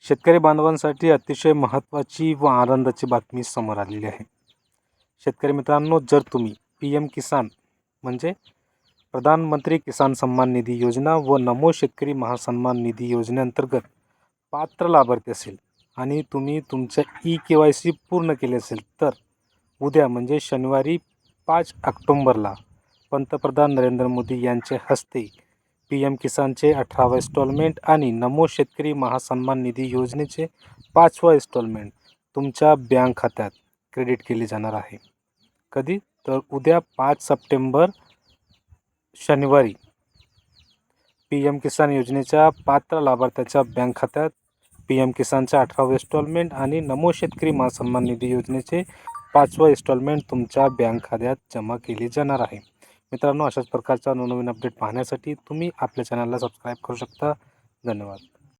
शेतकरी बांधवांसाठी अतिशय महत्त्वाची व आनंदाची बातमी समोर आलेली आहे. शेतकरी मित्रांनो, जर तुम्ही PM किसान म्हणजे प्रधानमंत्री किसान सन्मान निधी योजना व नमो शेतकरी महासन्मान निधी योजनेअंतर्गत पात्र लाभार्थी असेल आणि तुम्ही तुमच्या KYC पूर्ण केले असेल, तर उद्या म्हणजे शनिवारी 5 ऑक्टोंबरला पंतप्रधान नरेंद्र मोदी यांच्या हस्ते PM किसानचे 18वा इन्स्टॉलमेंट आणि नमो शेतकरी महासन्मान निधी योजनेचे 5वा इन्स्टॉलमेंट तुमच्या बँक खात्यात क्रेडिट केले जाणार आहे. कधी? तर उद्या 5 सप्टेंबर शनिवारी PM किसान योजनेच्या पात्र लाभार्थ्याच्या बँक खात्यात PM किसानच्या 18वा इन्स्टॉलमेंट आणि नमो शेतकरी महासन्मान निधी योजनेचे 5वा इन्स्टॉलमेंट तुमच्या बँक खात्यात जमा केले जाणार आहे. मित्रांनो, अशाच प्रकारचा नवनवीन अपडेट पाहण्यासाठी तुम्ही आपल्या चॅनलला सबस्क्राईब करू शकता. धन्यवाद.